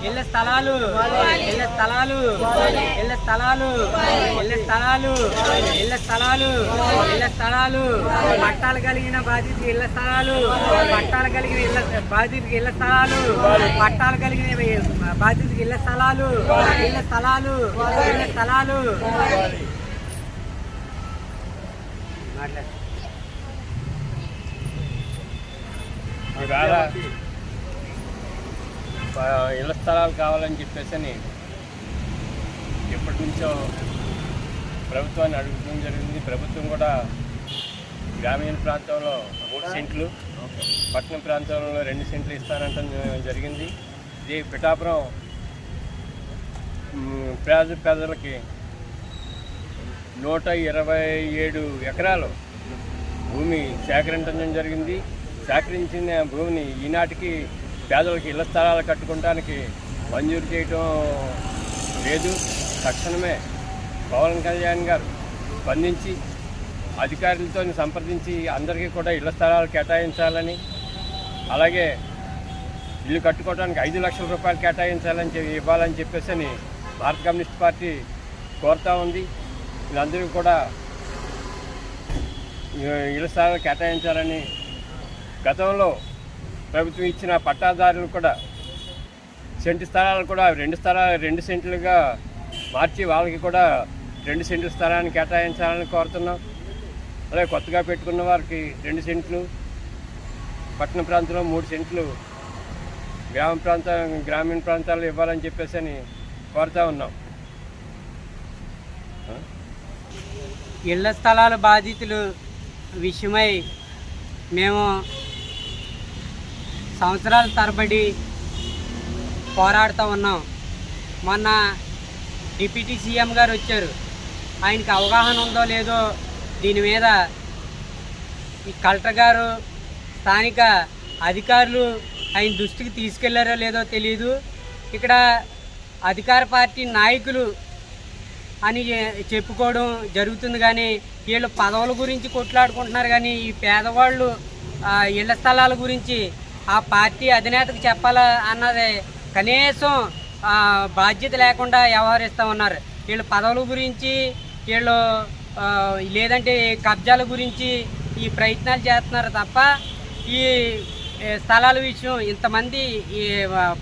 ఇళ్ల స్థలాలు ఇళ్ల స్థలాలు ఇళ్ల స్థలాలు ఇళ్ల స్థలాలు ఇళ్ల స్థలాలు ఇళ్ల స్థలాలు పట్టాలు కలిగిన బాధితులకు ఇళ్ల స్థలాలు పట్టాలు కలిగిన బాధితులకు ఇళ్ల స్థలాలు పట్టాలు కలిగిన బాధితులకు ఇళ్ల స్థలాలు ఇళ్ల స్థలాలు ఇళ్ల స్థలాలు ఇళ్ల స్థలాలు కావాలని చెప్పేసి ఎప్పటి నుంచో ప్రభుత్వాన్ని అడగడం జరిగింది. ప్రభుత్వం కూడా గ్రామీణ ప్రాంతంలో 3 సెంట్లు, పట్టణ ప్రాంతంలో 2 సెంట్లు ఇస్తానంటం జరిగింది. ఇది పిఠాపురం పేదలకి 127 ఎకరాలు భూమి సేకరించడం జరిగింది. సేకరించిన భూమిని ఈనాటికి పేదలకు ఇళ్ల స్థలాలు కట్టుకోవడానికి మంజూరు చేయటం లేదు. తక్షణమే పవన్ కళ్యాణ్ గారు స్పందించి అధికారులతో సంప్రదించి అందరికీ కూడా ఇళ్ల స్థలాలు కేటాయించాలని, అలాగే ఇల్లు కట్టుకోవడానికి 5 లక్షల రూపాయలు కేటాయించాలని ఇవ్వాలని చెప్పేసి భారత కమ్యూనిస్ట్ పార్టీ కోరుతూ ఉంది. వీళ్ళందరికీ కూడా ఇళ్ల స్థలాలు కేటాయించాలని, గతంలో ప్రభుత్వం ఇచ్చిన పట్టాదారులు కూడా సెంటు స్థలాలు కూడా 2 సెంట్లుగా మార్చి వాళ్ళకి కూడా 2 సెంట్ల స్థలాన్ని కేటాయించాలని కోరుతున్నాం. అలాగే కొత్తగా పెట్టుకున్న వారికి 2 సెంట్లు, పట్టణ ప్రాంతంలో 3 సెంట్లు, గ్రామీణ ప్రాంతాల్లో ఇవ్వాలని చెప్పేసి కోరుతూ ఉన్నాం. ఇళ్ల స్థలాల బాధితులు విషయమై మేము సంవత్సరాల తరబడి పోరాడుతూ ఉన్నాం. మొన్న డిప్యూటీ సీఎం గారు వచ్చారు. ఆయనకి అవగాహన ఉందో లేదో దీని మీద ఈ కలెక్టర్ గారు, స్థానిక అధికారులు ఆయన దృష్టికి తీసుకెళ్లారో లేదో తెలియదు. ఇక్కడ అధికార పార్టీ నాయకులు అని చెప్పుకోవడం జరుగుతుంది, కానీ వీళ్ళు పదవుల గురించి కొట్లాడుకుంటున్నారు. కానీ ఈ పేదవాళ్ళు ఇళ్ల స్థలాల గురించి ఆ పార్టీ అధినేతకు చెప్పాలా అన్నది కనీసం బాధ్యత లేకుండా వ్యవహరిస్తూ ఉన్నారు. వీళ్ళు పదవుల గురించి, వీళ్ళు లేదంటే కబ్జాల గురించి ఈ ప్రయత్నాలు చేస్తున్నారు తప్ప ఈ స్థలాల విషయం ఇంతమంది ఈ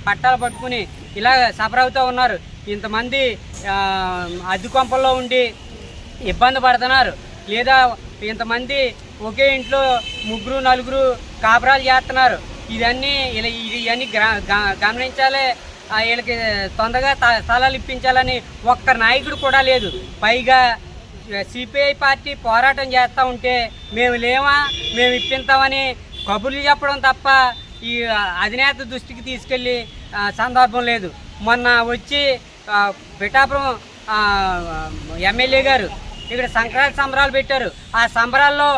పట్టాలు పట్టుకుని ఇలా సఫర్ అవుతూ ఉన్నారు. ఇంతమంది అద్దె కొంపల్లో ఉండి ఇబ్బంది పడుతున్నారు. లేదా ఇంతమంది ఒకే ఇంట్లో 3, 4 కాపురాలు చేస్తున్నారు. ఇవన్నీ గమనించాలి. వీళ్ళకి తొందరగా స్థలాలు ఇప్పించాలని ఒక్క నాయకుడు కూడా లేదు. పైగా సిపిఐ పార్టీ పోరాటం చేస్తూ ఉంటే మేము లేమా, మేము ఇప్పిస్తామని కబుర్లు చెప్పడం తప్ప ఈ అధినేత దృష్టికి తీసుకెళ్ళి సందర్భం లేదు. మొన్న వచ్చి పిఠాపురం ఎమ్మెల్యే గారు ఇక్కడ సంక్రాంతి సంబరాలు పెట్టారు. ఆ సంబరాల్లో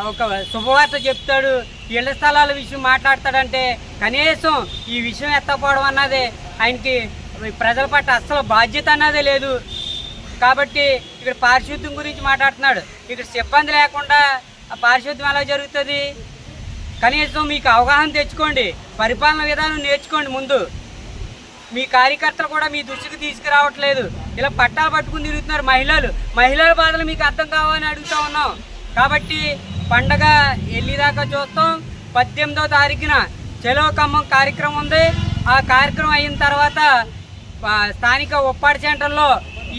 ఒక శుభవార్త చెప్తాడు, ఇళ్ల స్థలాల విషయం మాట్లాడతాడంటే కనీసం ఈ విషయం ఎత్తకపోవడం అన్నదే ఆయనకి ప్రజల పట్ల అస్సలు బాధ్యత అన్నదే లేదు. కాబట్టి ఇక్కడ పారిశుద్ధ్యం గురించి మాట్లాడుతున్నాడు. ఇక్కడ సిబ్బంది లేకుండా ఆ పారిశుద్ధ్యం ఎలా జరుగుతుంది? కనీసం మీకు అవగాహన తెచ్చుకోండి, పరిపాలన విధానం నేర్చుకోండి. ముందు మీ కార్యకర్తలు కూడా మీ దృష్టికి తీసుకురావట్లేదు. ఇలా పట్టాలు పట్టుకుని తిరుగుతున్నారు మహిళల బాధలు మీకు అర్థం కావాలని అడుగుతూ ఉన్నాం. కాబట్టి పండగ వెళ్ళేదాకా చూస్తాం. 18వ తారీఖున చలో ఖమ్మం కార్యక్రమం ఉంది. ఆ కార్యక్రమం అయిన తర్వాత స్థానిక ఉప్పాడ సెంటర్లో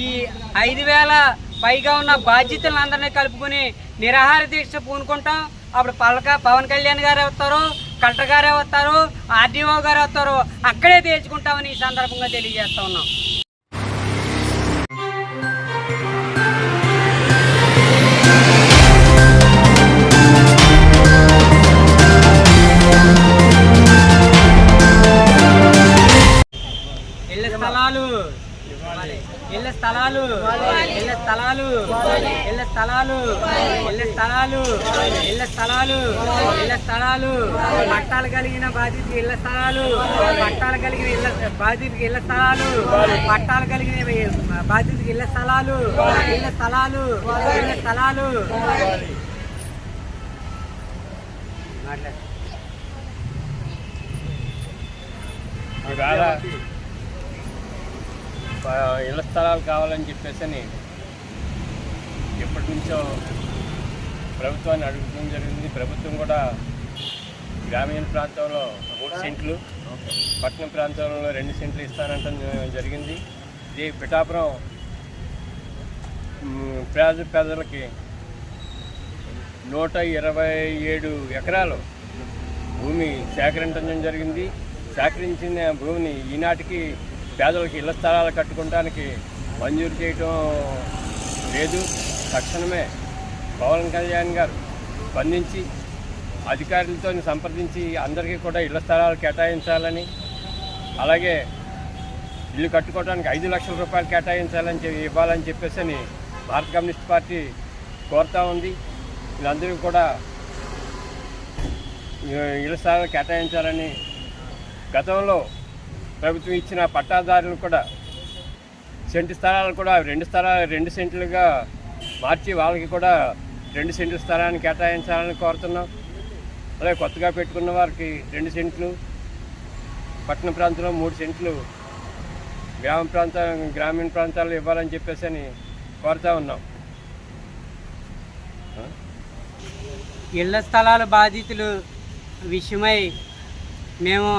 ఈ 5,000 పైగా ఉన్న బాధ్యతలందరినీ కలుపుకొని నిరాహార దీక్ష పూనుకుంటాం. అప్పుడు పవన్ కళ్యాణ్ గారు వస్తారు, కలెక్టర్ గారే వస్తారు, ఆర్డీఓ గారు వస్తారు. అక్కడే తేల్చుకుంటామని ఈ సందర్భంగా తెలియజేస్తా ఉన్నాం. ఇళ్ల స్థలాలు ఇళ్ల స్థలాలు ఇళ్ల స్థలాలు ఇళ్ల స్థలాలు ఇళ్ల స్థలాలు ఇళ్ల స్థలాలు పట్టాలు కలిగిన బాధితులకు ఇళ్ల స్థలాలు పట్టాలు కలిగిన బాధితులకు ఇళ్ల స్థలాలు పట్టాలు కలిగిన బాధితులకు ఇళ్ల స్థలాలు ఇళ్ల స్థలాలు ఇళ్ల స్థలాలు ఇవాళ ఇళ్ల స్థలాలు కావాలని చెప్పేసి ఎప్పటి నుంచో ప్రభుత్వాన్ని అడగడం జరిగింది. ప్రభుత్వం కూడా గ్రామీణ ప్రాంతంలో 3 సెంట్లు, పట్టణ ప్రాంతంలో 2 సెంట్లు ఇస్తానంటం జరిగింది. ఇది పిఠాపురం పేదలకి 127 ఎకరాలు భూమి సేకరించడం జరిగింది. సేకరించిన భూమిని ఈనాటికి పేదలకు ఇళ్ల స్థలాలు కట్టుకోవడానికి మంజూరు చేయటం లేదు. తక్షణమే పవన్ కళ్యాణ్ గారు స్పందించి అధికారులతో సంప్రదించి అందరికీ కూడా ఇళ్ల స్థలాలు కేటాయించాలని, అలాగే ఇల్లు కట్టుకోవడానికి 5 లక్షల రూపాయలు కేటాయించాలని ఇవ్వాలని చెప్పేసి భారత కమ్యూనిస్ట్ పార్టీ కోరుతూ ఉంది. వీళ్ళందరికీ కూడా ఇళ్ల స్థలాలు కేటాయించాలని, గతంలో ప్రభుత్వం ఇచ్చిన పట్టాదారులు కూడా సెంటు స్థలాలు కూడా 2 సెంట్లుగా మార్చి వాళ్ళకి కూడా 2 సెంట్ల స్థలాన్ని కేటాయించాలని కోరుతున్నాం. అలాగే కొత్తగా పెట్టుకున్న వారికి 2 సెంట్లు, పట్టణ ప్రాంతంలో 3 సెంట్లు, గ్రామీణ ప్రాంతాల్లో ఇవ్వాలని చెప్పేసి కోరుతూ ఉన్నాం. ఇళ్ల స్థలాల బాధితులు విషయమై మేము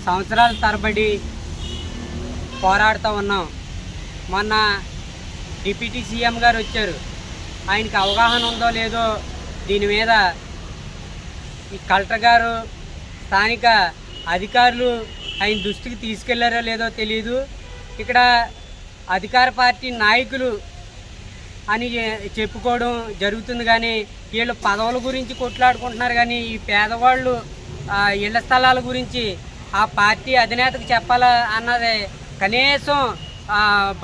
సంవత్సరాల తరబడి పోరాడుతూ ఉన్నాం. మొన్న డిప్యూటీ సీఎం గారు వచ్చారు. ఆయనకి అవగాహన ఉందో లేదో దీని మీద ఈ కలెక్టర్ గారు, స్థానిక అధికారులు ఆయన దృష్టికి తీసుకెళ్లారో లేదో తెలియదు. ఇక్కడ అధికార పార్టీ నాయకులు అని చెప్పుకోవడం జరుగుతుంది, కానీ వీళ్ళు పదవుల గురించి కొట్లాడుకుంటున్నారు. కానీ ఈ పేదవాళ్ళు ఇళ్ల స్థలాల గురించి ఆ పార్టీ అధినేతకు చెప్పాలా అన్నది కనీసం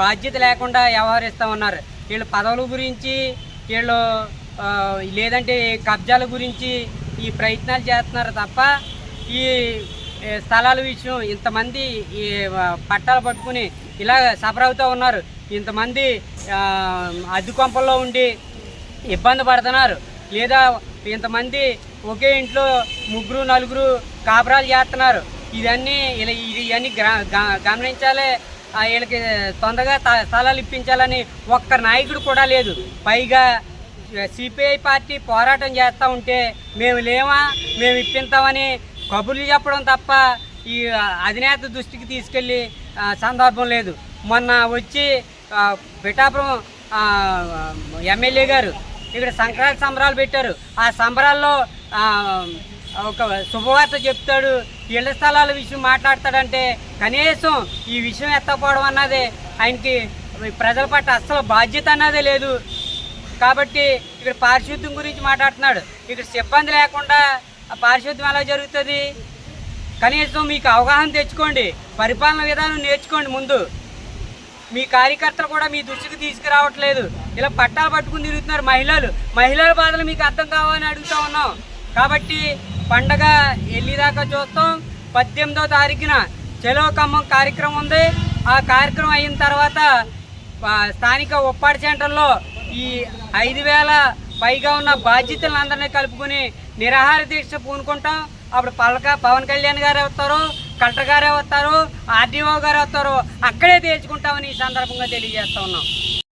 బాధ్యత లేకుండా వ్యవహరిస్తూ ఉన్నారు. వీళ్ళు పదవుల గురించి, వీళ్ళు లేదంటే కబ్జాల గురించి ఈ ప్రయత్నాలు చేస్తున్నారు తప్ప ఈ స్థలాల విషయం ఇంతమంది ఈ పట్టాలు పట్టుకుని ఇలా సఫర్ అవుతూ ఉన్నారు. ఇంతమంది అద్దె కొంపల్లో ఉండి ఇబ్బంది పడుతున్నారు. లేదా ఇంతమంది ఒకే ఇంట్లో 3, 4 కాపురాలు చేస్తున్నారు. ఇవన్నీ గమనించాలి. వీళ్ళకి తొందరగా స్థలాలు ఇప్పించాలని ఒక్క నాయకుడు కూడా లేదు. పైగా సిపిఐ పార్టీ పోరాటం చేస్తూ ఉంటే మేము లేమా, మేము ఇప్పిస్తామని కబుర్లు చెప్పడం తప్ప ఈ అధినేత దృష్టికి తీసుకెళ్ళి సందర్భం లేదు. మొన్న వచ్చి పిఠాపురం ఎమ్మెల్యే గారు ఇక్కడ సంక్రాంతి సంబరాలు పెట్టారు. ఆ సంబరాల్లో ఒక శుభవార్త చెప్తాడు, ఇళ్ల స్థలాల విషయం మాట్లాడతాడంటే కనీసం ఈ విషయం ఎత్తకపోవడం అన్నది ఆయనకి ప్రజల పట్ల అస్సలు బాధ్యత అన్నదే లేదు. కాబట్టి ఇక్కడ పారిశుద్ధ్యం గురించి మాట్లాడుతున్నాడు. ఇక్కడ సిబ్బంది లేకుండా పారిశుద్ధ్యం ఎలా జరుగుతుంది? కనీసం మీకు అవగాహన తెచ్చుకోండి, పరిపాలన విధానం నేర్చుకోండి. ముందు మీ కార్యకర్తలు కూడా మీ దృష్టికి తీసుకురావట్లేదు. ఇలా పట్టాలు పట్టుకుని తిరుగుతున్నారు మహిళల బాధలు మీకు అర్థం కావాలని అడుగుతూ ఉన్నాం. కాబట్టి పండగ వెళ్ళేదాకా చూస్తాం. 18వ తారీఖున చలో ఖమ్మం కార్యక్రమం ఉంది. ఆ కార్యక్రమం అయిన తర్వాత స్థానిక ఉప్పాడి సెంటర్లో ఈ 5,000 పైగా ఉన్న బాధ్యతలందరినీ కలుపుకొని నిరాహార దీక్ష పూనుకుంటాం. అప్పుడు పవన్ కళ్యాణ్ గారు వస్తారు, కలెక్టర్ గారే వస్తారు, ఆర్డీఓ గారు వస్తారు. అక్కడే తేల్చుకుంటామని ఈ సందర్భంగా తెలియజేస్తా ఉన్నాం.